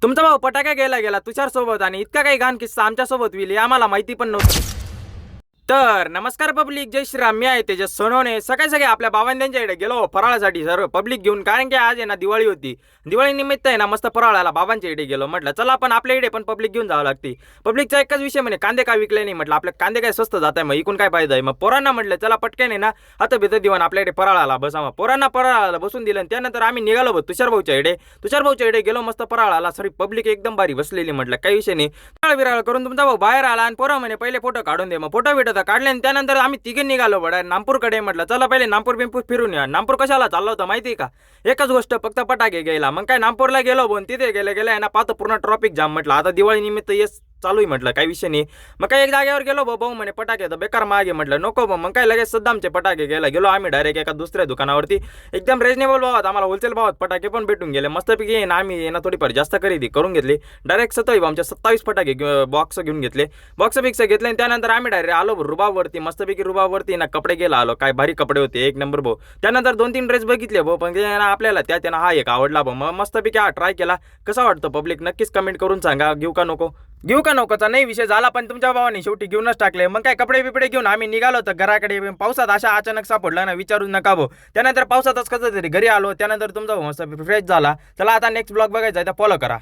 तुमचा भाऊ फटाका घ्यायला गेला तुषार सोबत आणि इतका काही घाण किस्सा आमच्या सोबत होईल हे आम्हाला माहिती पण नव्हतं. तर नमस्कार पब्लिक, जय श्रीराम. मी आहे तेजस सोनवणे. सकाळी आपल्या बाबांच्या इकडे गेलो फराळासाठी सर्व पब्लिक घेऊन, कारण की आज आहे ना दिवाळी होती. दिवाळी निमित्त आहे ना मस्त फराळाला बाबांच्या इकडे गेलो. म्हटलं चला आपण आपल्या इकडे पण पब्लिक घेऊन जावं लागते. पब्लिकचा एकच विषय म्हणे कांदे काय विकले नाही. म्हटलं आपले कांदे काय स्वस्त जात आहे, मग इकून काय फायदा आहे. मग पोरांना म्हटलं चला पटकन आहे ना आता भीतर दिवाण आपल्याकडे फराळाला बसा. मग पोरांना फराळाला बसून दिलं. त्यानंतर आम्ही निघालो तुषार भाऊच्या इकडे गेलो. मस्त फराळाला सरी पब्लिक एकदम भारी बसलेली. म्हटलं काही विषय नाही. विराळ करून तुमचा भाऊ बाहेर आला आणि पोरं म्हणे पहिले फोटो काढून दे. मग फोटो भेटत काढले आणि त्यानंतर आम्ही तिघे निघालो बडा नागपूरकडे. म्हटलं चला पहिले नागपूर फिरून या. नागपूर कशाला चाललं होतं माहिती का? एकच गोष्ट, फक्त फटाके घ्यायला. मग काय नागपूरला गेलो बोन, तिथे गेले ना पाहतो पूर्ण ट्रॉफिक जाम. म्हटलं आता दिवाळी निमित्त येस चालू आहे, म्हटलं काही विषय नाही. मग काय एक जागेवर गेलो भाऊ म्हणे पटाके तर बेकार मागे. म्हटलं नको मग काय लगेच सद्दामचे पटाके घ्यायला गेलो आम्ही डायरेक्ट एका दुसऱ्या दुकानावरती. एकदम रिजनेबल भावात आम्हाला होलसेल भावात पटाके पण भेटून गेले मस्तपैकी. ना आम्ही ना थोडीफार जास्त खरेदी करून घेतली. डायरेक्ट 27 फटाके बॉक्स घेऊन घेतले. बॉक्स घेतले आणि त्यानंतर आम्ही डायरेक्ट आलो रुबावरती. मस्तपैकी रुबावरती ना कपडे गेला आलो. काय भारी कपडे होते, एक नंबर भाऊ. त्यानंतर 2-3 ड्रेस बघितले भाऊ, पण आपल्याला त्यानं हा एक आवडला भाऊ. मग मस्तपैकी हा ट्राय केला. कसा वाटतो पब्लिक नक्कीच कमेंट करून सांगा. घेऊ का नकोचा नाही विषय झाला, पण तुमच्या भावाने शेवटी घेऊनच टाकले. मग काय कपडे बिपडे घेऊन आम्ही निघालो तर घराकडे. पावसात अशा अचानक सापडला ना विचारू नका भाऊ. त्यानंतर पावसातच कसं तरी घरी आलो. त्यानंतर तुमचा भाऊ मस्त फ्रेश झाला. चला आता नेक्स्ट ब्लॉग बघायचा आहे तर फॉलो करा.